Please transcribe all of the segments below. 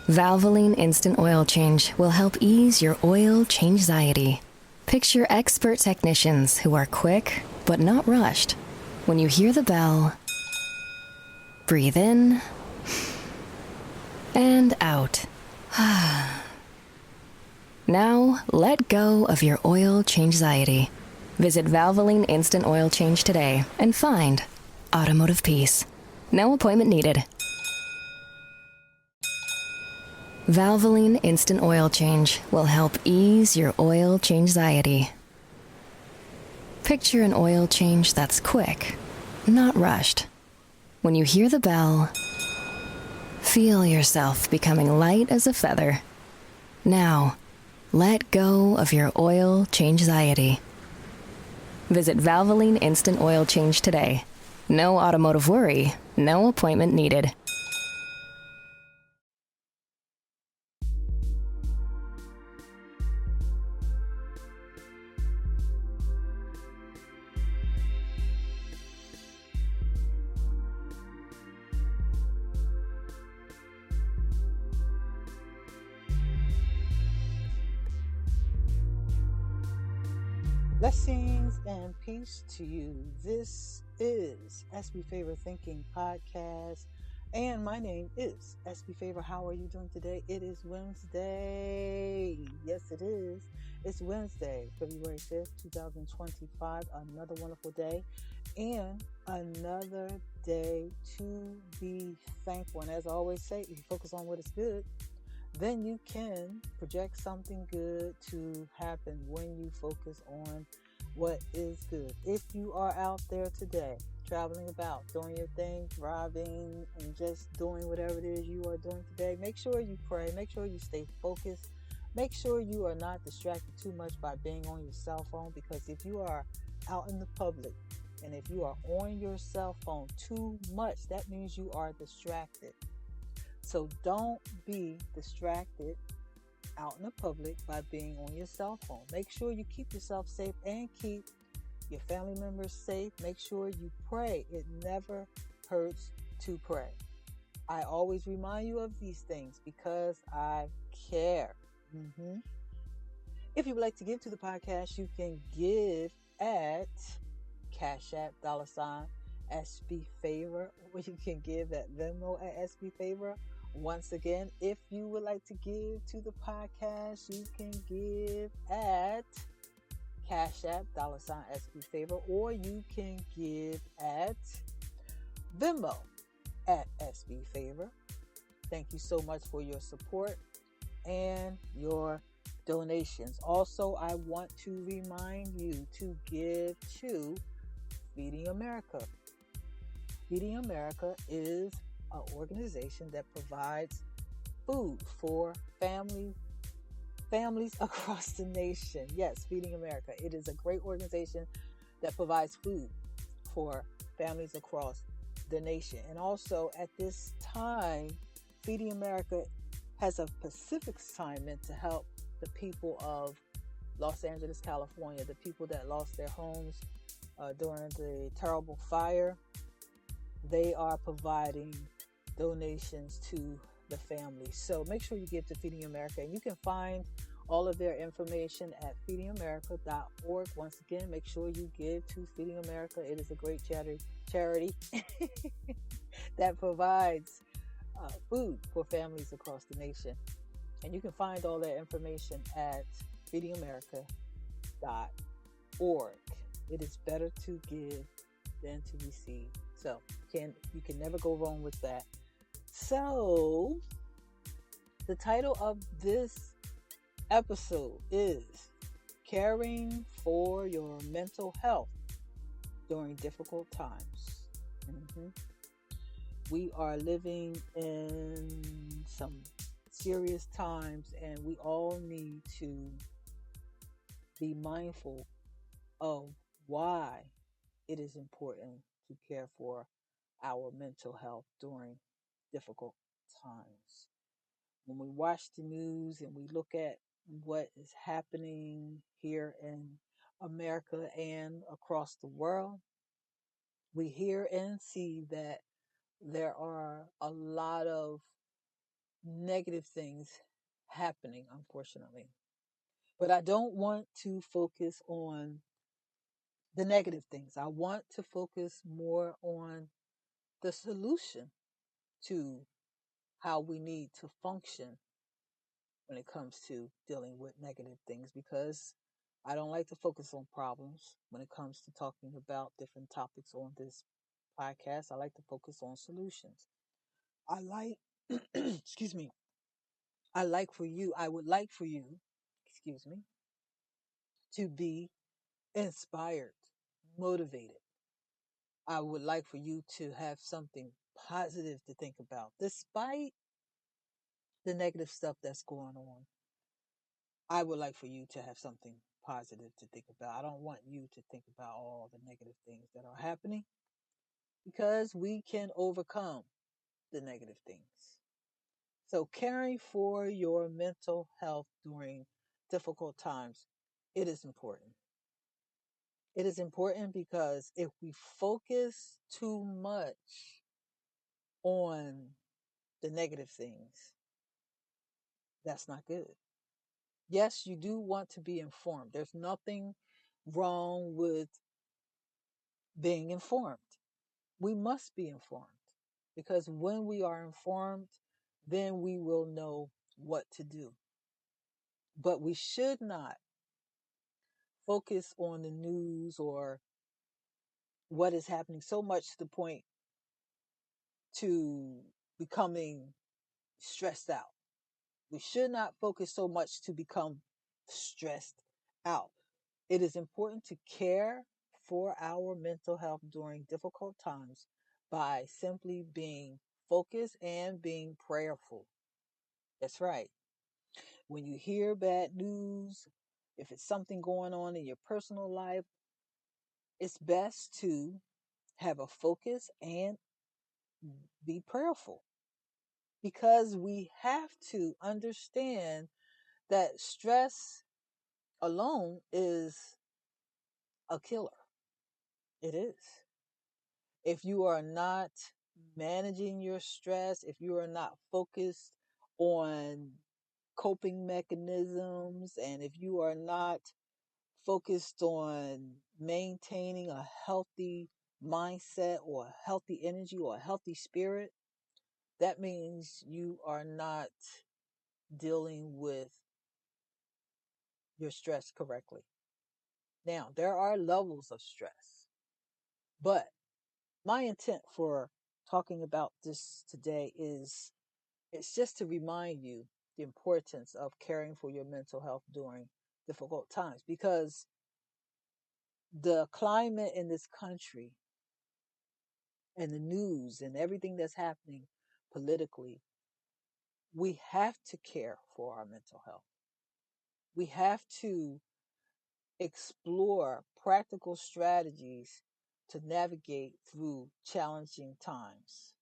Valvoline Instant Oil Change will help ease your oil change-anxiety. Picture expert technicians who are quick, but not rushed. When you hear the bell, breathe in and out. Now, let go of your oil change-anxiety. Visit Valvoline Instant Oil Change today and find automotive peace. No appointment needed. Valvoline Instant Oil Change will help ease your oil change-anxiety. Picture an oil change that's quick, not rushed. When you hear the bell, feel yourself becoming light as a feather. Now, let go of your oil change-anxiety. Visit Valvoline Instant Oil Change today. No automotive worry, no appointment needed. Blessings and peace to you. This is Sbfavor Thinking Podcast, and my name is Sbfavor. How are you doing today? It is Wednesday. Yes, it is. It's Wednesday, February 5th, 2025. Another wonderful day and another day to be thankful. And as I always say, if you focus on what is good, then you can project something good to happen when you focus on what is good. If you are out there today, traveling about, doing your thing, driving, and just doing whatever it is you are doing today, make sure you pray, make sure you stay focused, make sure you are not distracted too much by being on your cell phone, because if you are out in the public and if you are on your cell phone too much, that means you are distracted. So don't be distracted out in the public by being on your cell phone. Make sure you keep yourself safe and keep your family members safe. Make sure you pray. It never hurts to pray. I always remind you of these things because I care. If you would like to give to the podcast, you can give at Cash App, $ Sbfavor, or you can give at Venmo at Sbfavor. Once again, if you would like to give to the podcast, you can give at Cash App, $ Sbfavor, or you can give at Venmo at Sbfavor. Thank you so much for your support and your donations. Also, I want to remind you to give to Feeding America. Feeding America is an organization that provides food for families across the nation. Yes, Feeding America. It is a great organization that provides food for families across the nation. And also at this time, Feeding America has a Pacific assignment to help the people of Los Angeles, California, the people that lost their homes during the terrible fire. They are providing donations to the family. So make sure you give to Feeding America, and you can find all of their information at feedingamerica.org. Once again, make sure you give to Feeding America. It is a great charity that provides food for families across the nation. And you can find all that information at feedingamerica.org. It is better to give than to receive. So you can never go wrong with that. So the title of this episode is Caring for Your Mental Health During Difficult Times. We are living in some serious times, and we all need to be mindful of why it is important to care for our mental health during difficult times. When we watch the news and we look at what is happening here in America and across the world, we hear and see that there are a lot of negative things happening, unfortunately. But I don't want to focus on the negative things. I want to focus more on the solution to how we need to function when it comes to dealing with negative things, because I don't like to focus on problems when it comes to talking about different topics on this podcast. I like to focus on solutions. I like, excuse me, I would like for you, excuse me, to be inspired, motivated. I would like for you to have something positive to think about, despite the negative stuff that's going on. I would like for you to have something positive to think about. I don't want you to think about all the negative things that are happening, because we can overcome the negative things. So, caring for your mental health during difficult times, it is important. It is important because if we focus too much on the negative things, that's not good. Yes, you do want to be informed. There's nothing wrong with being informed. We must be informed, because when we are informed, then we will know what to do. But we should not focus on the news or what is happening so much to the point to becoming stressed out. We should not focus so much to become stressed out. It is important to care for our mental health during difficult times by simply being focused and being prayerful. That's right. When you hear bad news, if it's something going on in your personal life, it's best to have a focus and be prayerful, because we have to understand that stress alone is a killer. It is. If you are not managing your stress, if you are not focused on coping mechanisms, and if you are not focused on maintaining a healthy mindset or a healthy energy or a healthy spirit, that means you are not dealing with your stress correctly. Now, there are levels of stress, but my intent for talking about this today is it's just to remind you the importance of caring for your mental health during difficult times, because the climate in this country and the news and everything that's happening politically, we have to care for our mental health. We have to explore practical strategies to navigate through challenging times.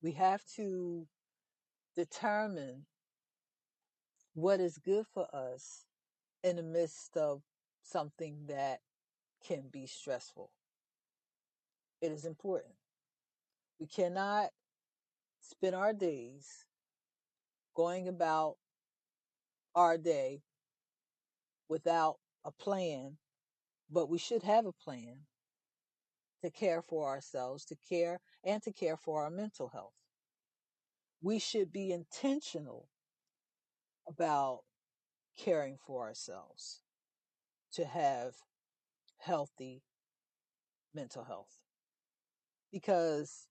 We have to determine what is good for us in the midst of something that can be stressful. It is important. We cannot spend our days going about our day without a plan, but we should have a plan to care for ourselves, to care and to care for our mental health. We should be intentional about caring for ourselves to have healthy mental health. Because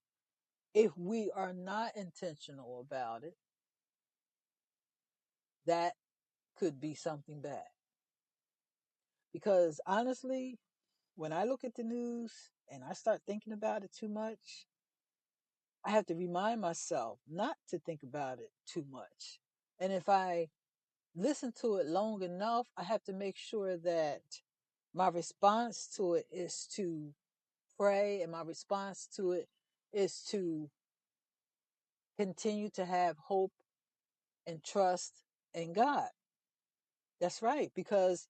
if we are not intentional about it, that could be something bad. Because honestly, when I look at the news and I start thinking about it too much, I have to remind myself not to think about it too much. And if I listen to it long enough, I have to make sure that my response to it is to pray, and my response to it is to continue to have hope and trust in God. That's right, because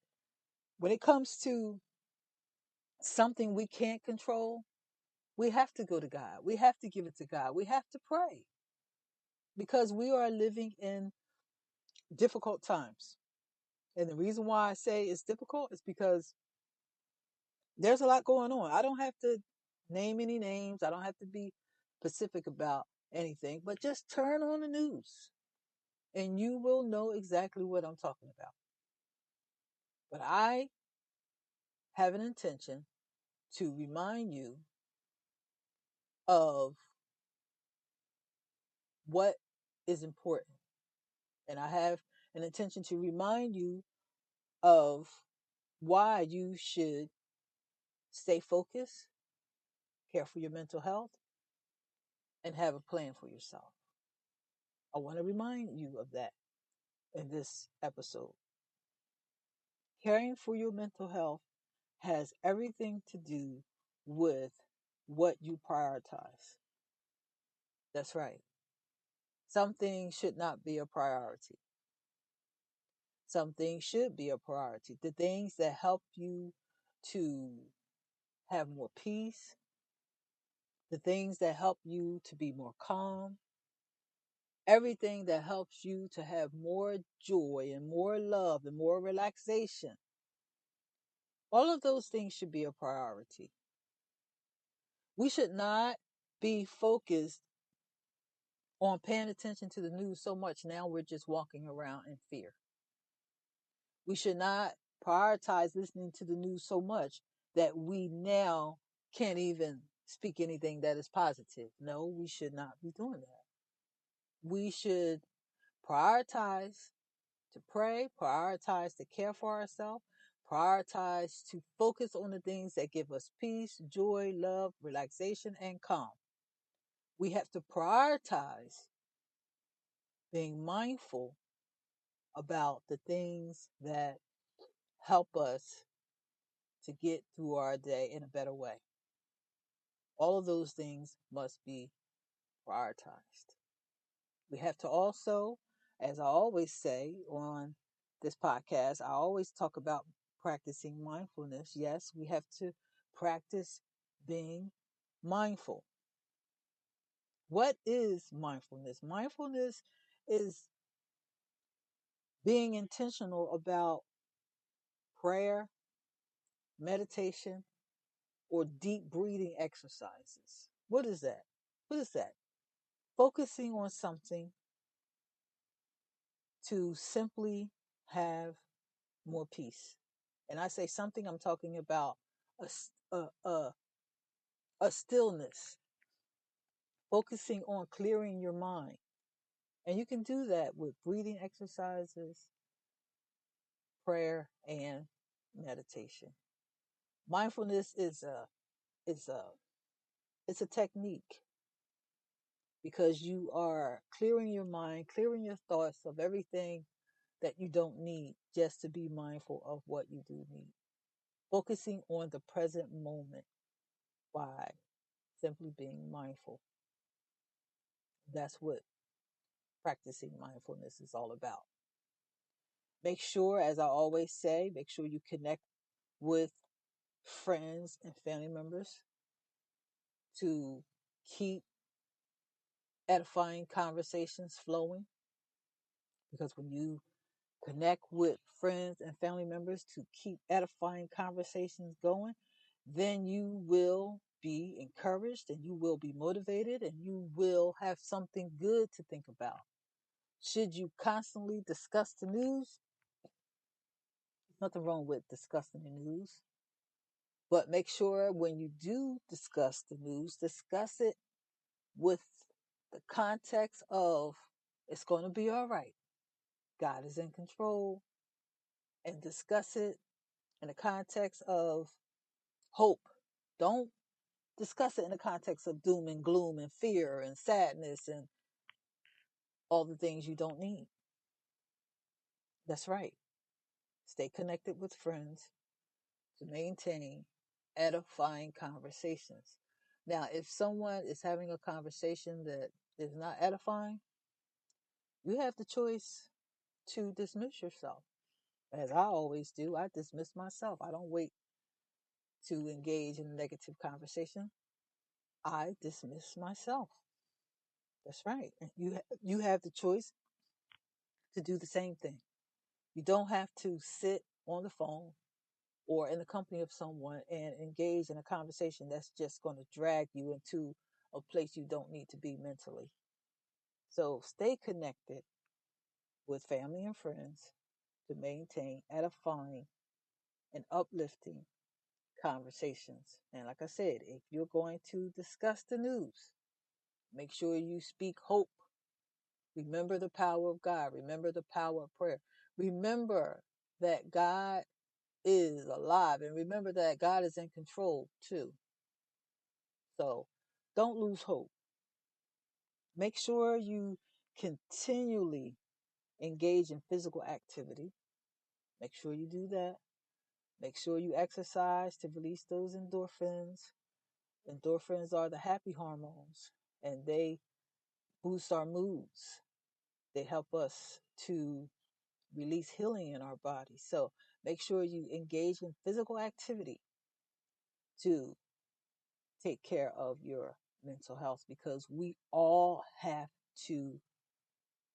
when it comes to something we can't control, we have to go to God. We have to give it to God. We have to pray. because we are living in difficult times. And the reason why I say it's difficult is because there's a lot going on. I don't have to name any names, I don't have to be specific about anything, but just turn on the news and you will know exactly what I'm talking about. But I have an intention to remind you of what is important. And I have an intention to remind you of why you should stay focused, care for your mental health, and have a plan for yourself. I want to remind you of that in this episode. Caring for your mental health has everything to do with what you prioritize. That's right. Some things should not be a priority. Some things should be a priority. The things that help you to have more peace, the things that help you to be more calm, everything that helps you to have more joy and more love and more relaxation. All of those things should be a priority. We should not be focused on paying attention to the news so much now we're just walking around in fear. We should not prioritize listening to the news so much that we now can't even speak anything that is positive. No, we should not be doing that. We should prioritize to pray, prioritize to care for ourselves, prioritize to focus on the things that give us peace, joy, love, relaxation, and calm. We have to prioritize being mindful about the things that help us to get through our day in a better way. All of those things must be prioritized. We have to also, as I always say on this podcast, I always talk about practicing mindfulness. Yes, we have to practice being mindful. What is mindfulness? Mindfulness is being intentional about prayer, meditation, or deep breathing exercises. What is that? What is that? Focusing on something to simply have more peace. And I say something, I'm talking about a, a, a, a stillness, focusing on clearing your mind. And you can do that with breathing exercises, prayer, and meditation. Mindfulness is a it's a technique because you are clearing your mind, clearing your thoughts of everything that you don't need just to be mindful of what you do need. Focusing on the present moment by simply being mindful. That's what practicing mindfulness is all about. Make sure, as I always say, make sure you connect with friends and family members to keep edifying conversations flowing. Because when you connect with friends and family members to keep edifying conversations going, then you will be encouraged and you will be motivated and you will have something good to think about. Should you constantly discuss the news? Nothing wrong with discussing the news, but make sure when you do discuss the news, discuss it with the context of it's going to be all right. God is in control, and discuss it in the context of hope. Don't discuss it in the context of doom and gloom and fear and sadness and all the things you don't need. That's right. Stay connected with friends to maintain edifying conversations. Now, if someone is having a conversation that is not edifying, you have the choice to dismiss yourself. As I always do, I dismiss myself. I don't wait to engage in a negative conversation. I dismiss myself. That's right. And you have the choice to do the same thing. You don't have to sit on the phone or in the company of someone and engage in a conversation that's just going to drag you into a place you don't need to be mentally. So stay connected with family and friends to maintain edifying and uplifting conversations. And like I said, if you're going to discuss the news, make sure you speak hope. Remember the power of God. Remember the power of prayer. Remember that God is alive. And remember that God is in control too. So don't lose hope. Make sure you continually engage in physical activity. Make sure you do that. Make sure you exercise to release those endorphins. Endorphins are the happy hormones, and they boost our moods. They help us to release healing in our body. So make sure you engage in physical activity to take care of your mental health, because we all have to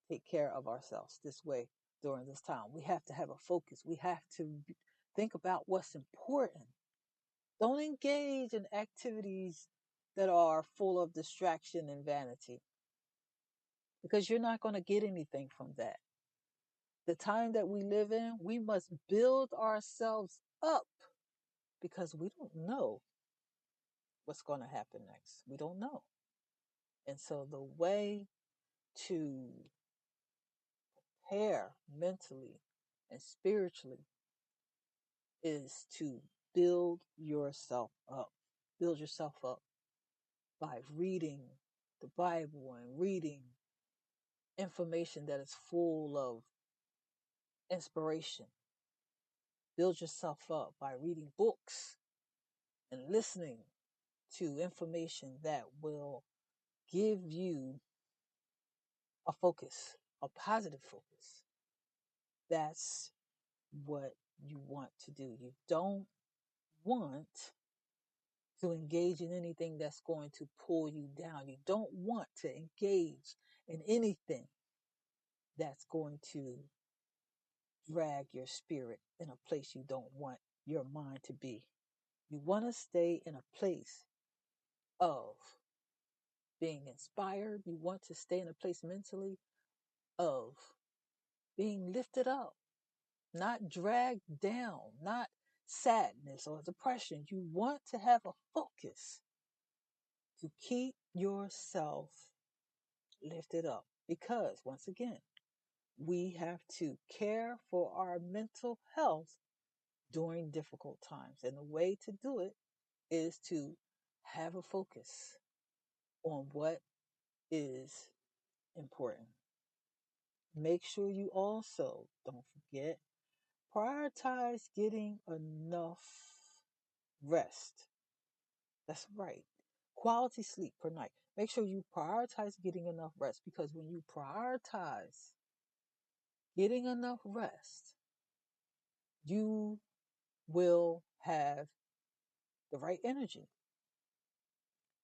take care of ourselves this way during this time. We have to have a focus. We have to think about what's important. Don't engage in activities that are full of distraction and vanity, because you're not going to get anything from that. The time that we live in, we must build ourselves up, because we don't know what's going to happen next. We don't know. And so the way to prepare mentally and spiritually is to build yourself up. Build yourself up by reading the Bible and reading information that is full of inspiration. Build yourself up by reading books and listening to information that will give you a focus, a positive focus. That's what you want to do. You don't want to engage in anything that's going to pull you down. You don't want to engage in anything that's going to drag your spirit in a place you don't want your mind to be. You want to stay in a place of being inspired. You want to stay in a place mentally of being lifted up, not dragged down, not sadness or depression. You want to have a focus to keep yourself lifted up, because once again, we have to care for our mental health during difficult times. And the way to do it is to have a focus on what is important. Make sure you also, don't forget, prioritize getting enough rest. That's right. Quality sleep per night. Make sure you prioritize getting enough rest, because when you prioritize getting enough rest, you will have the right energy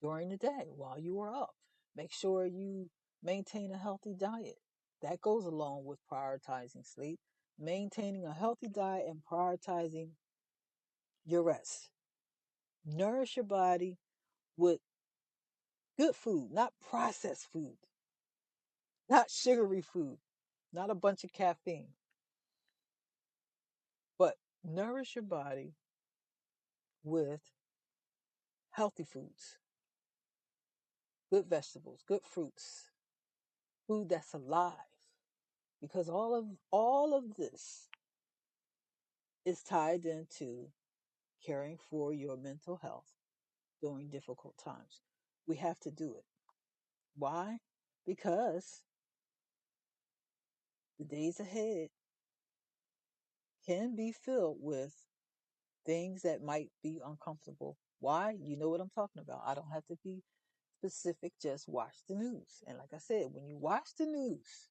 during the day while you are up. Make sure you maintain a healthy diet. That goes along with prioritizing sleep. Maintaining a healthy diet and prioritizing your rest. Nourish your body with good food, not processed food, not sugary food, not a bunch of caffeine, but nourish your body with healthy foods, good vegetables, good fruits, food that's alive, because all of this is tied into caring for your mental health during difficult times. We have to do it. Why? Because the days ahead can be filled with things that might be uncomfortable. Why? You know what I'm talking about. I don't have to be specific, just watch the news. And like I said, when you watch the news,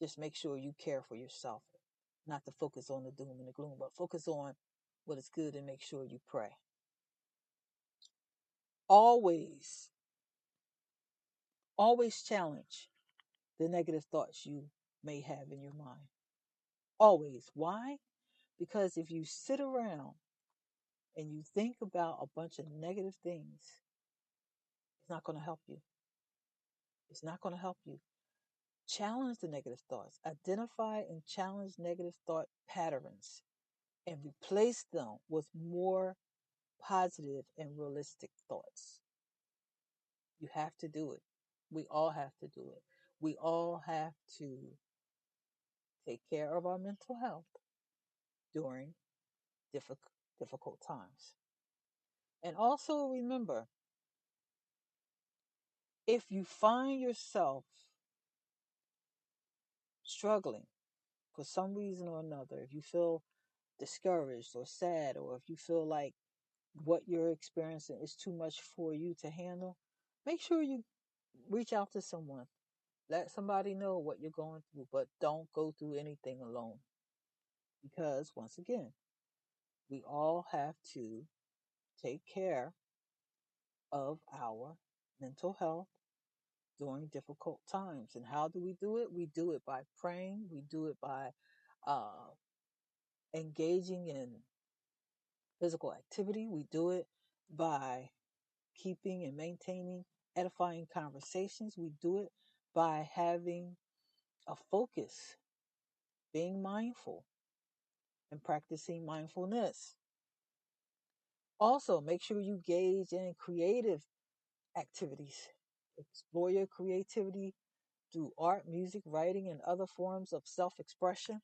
just make sure you care for yourself, not to focus on the doom and the gloom, but focus on what is good and make sure you pray. Always Always challenge the negative thoughts you may have in your mind. Always. Why? Because if you sit around and you think about a bunch of negative things, it's not going to help you. It's not going to help you. Challenge the negative thoughts. Identify and challenge negative thought patterns and replace them with more positive and realistic thoughts. You have to do it. We all have to do it. We all have to take care of our mental health during difficult times. And also remember, if you find yourself struggling for some reason or another, if you feel discouraged or sad, or if you feel like what you're experiencing is too much for you to handle, make sure you reach out to someone. Let somebody know what you're going through, but don't go through anything alone. Because once again, we all have to take care of our mental health during difficult times. And how do we do it? We do it by praying, we do it by uh, engaging in physical activity, we do it by keeping and maintaining edifying conversations, we do it by having a focus, being mindful, and practicing mindfulness. Also, make sure you engage in creative activities. Explore your creativity through art, music, writing, and other forms of self expression.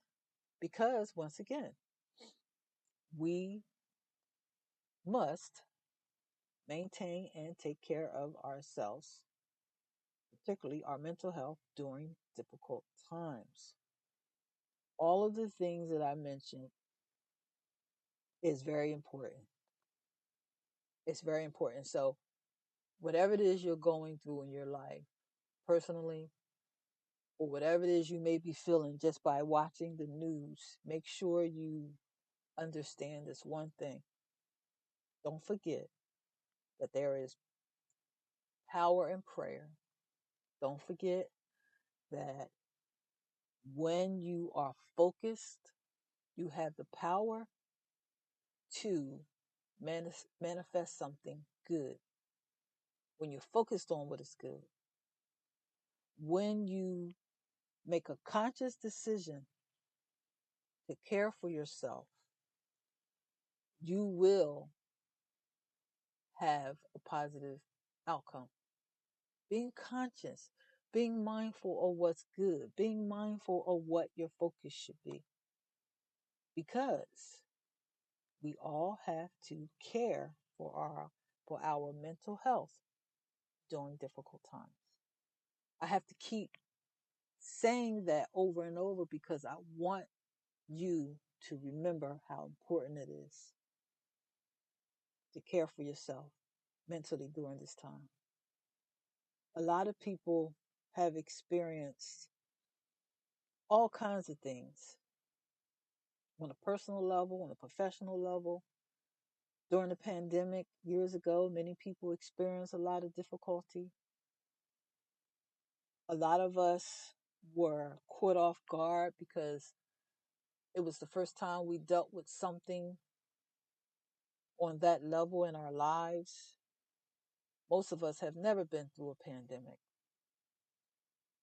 Because, once again, we must maintain and take care of ourselves, particularly our mental health during difficult times. All of the things that I mentioned is very important. It's very important. So, whatever it is you're going through in your life, personally, or whatever it is you may be feeling just by watching the news, make sure you understand this one thing. Don't forget that there is power in prayer. Don't forget that when you are focused, you have the power to manifest something good. When you're focused on what is good, when you make a conscious decision to care for yourself, you will have a positive outcome. Being conscious, being mindful of what's good, being mindful of what your focus should be. Because we all have to care for our mental health during difficult times. I have to keep saying that over and over because I want you to remember how important it is to care for yourself mentally during this time. A lot of people have experienced all kinds of things on a personal level, on a professional level. During the pandemic years ago, many people experienced a lot of difficulty. A lot of us were caught off guard because it was the first time we dealt with something on that level in our lives. Most of us have never been through a pandemic.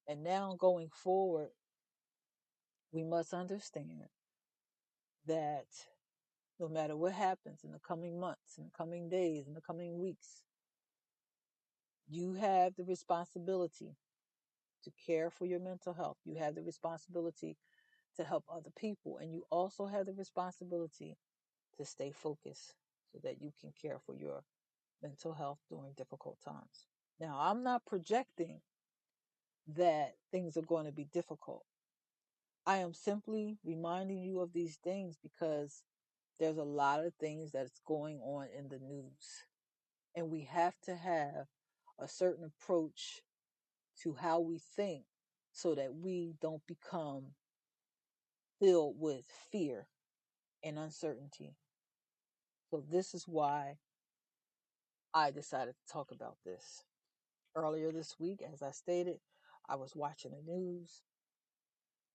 And now going forward, we must understand that no matter what happens in the coming months, in the coming days, in the coming weeks, you have the responsibility to care for your mental health. You have the responsibility to help other people. And you also have the responsibility to stay focused so that you can care for your mental health during difficult times. Now, I'm not projecting that things are going to be difficult. I am simply reminding you of these things because there's a lot of things that's going on in the news. And we have to have a certain approach to how we think so that we don't become filled with fear and uncertainty. So, this is why I decided to talk about this. Earlier this week, as I stated, I was watching the news.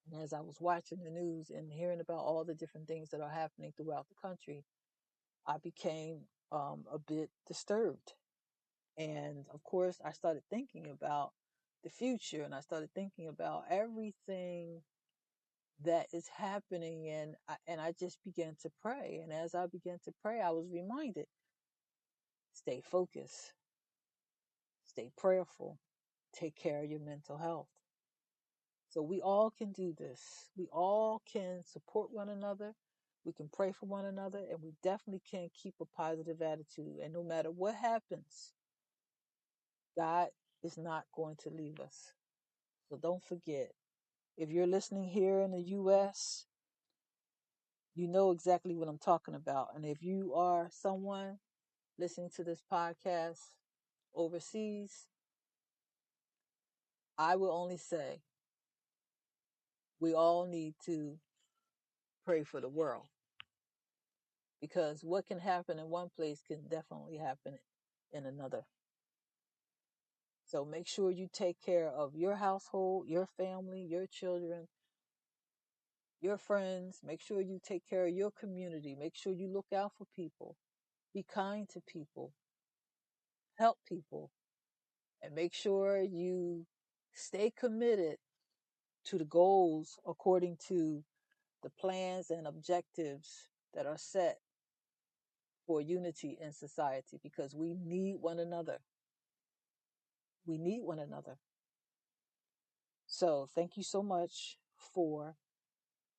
And as I was watching the news and hearing about all the different things that are happening throughout the country, I became a bit disturbed. And of course, I started thinking about the future, and I started thinking about everything that is happening. And I just began to pray. And as I began to pray, I was reminded, stay focused, stay prayerful, take care of your mental health. So we all can do this. We all can support one another. We can pray for one another, and we definitely can keep a positive attitude. And no matter what happens, God is not going to leave us. So don't forget, if you're listening here in the US, you know exactly what I'm talking about. And if you are someone listening to this podcast overseas, I will only say we all need to pray for the world, because what can happen in one place can definitely happen in another. So make sure you take care of your household, your family, your children, your friends. Make sure you take care of your community. Make sure you look out for people. Be kind to people. Help people. And make sure you stay committed to the goals according to the plans and objectives that are set for unity in society, because we need one another. We need one another. So thank you so much for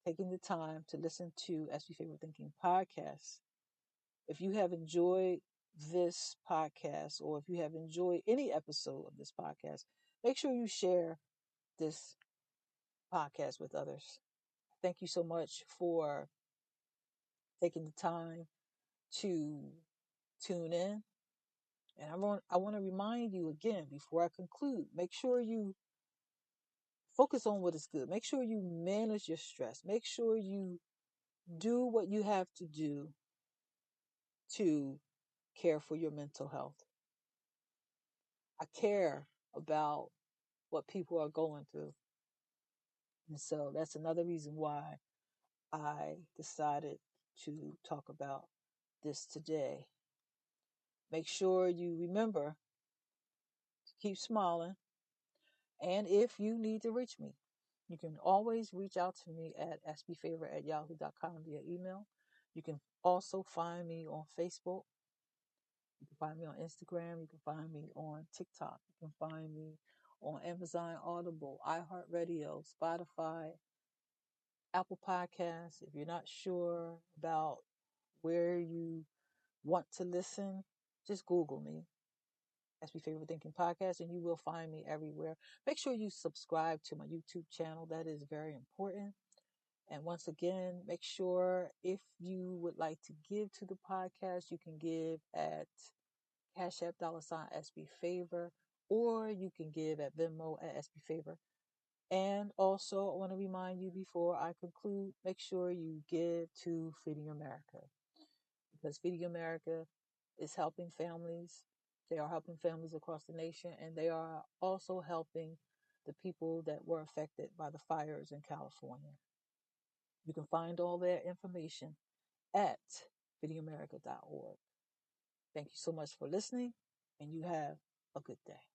taking the time to listen to Sbfavor Thinking podcast. If you have enjoyed this podcast, or if you have enjoyed any episode of this podcast, make sure you share this podcast with others. Thank you so much for taking the time to tune in. And I want to remind you again before I conclude, make sure you focus on what is good. Make sure you manage your stress. Make sure you do what you have to do to care for your mental health. I care about what people are going through. And so that's another reason why I decided to talk about this today. Make sure you remember to keep smiling. And if you need to reach me, you can always reach out to me at sbfavor@yahoo.com via email. You can also find me on Facebook. You can find me on Instagram. You can find me on TikTok. You can find me on Amazon Audible, iHeartRadio, Spotify, Apple Podcasts. If you're not sure about where you want to listen, just Google me, Sbfavor Thinking Podcast, and you will find me everywhere. Make sure you subscribe to my YouTube channel. That is very important. And once again, make sure if you would like to give to the podcast, you can give at Cash App $SB or you can give at Venmo at Sbfavor. And also, I want to remind you before I conclude, make sure you give to Feeding America, because Feeding America is helping families. They are helping families across the nation, and they are also helping the people that were affected by the fires in California. You can find all their information at feedingamerica.org. Thank you so much for listening, and you have a good day.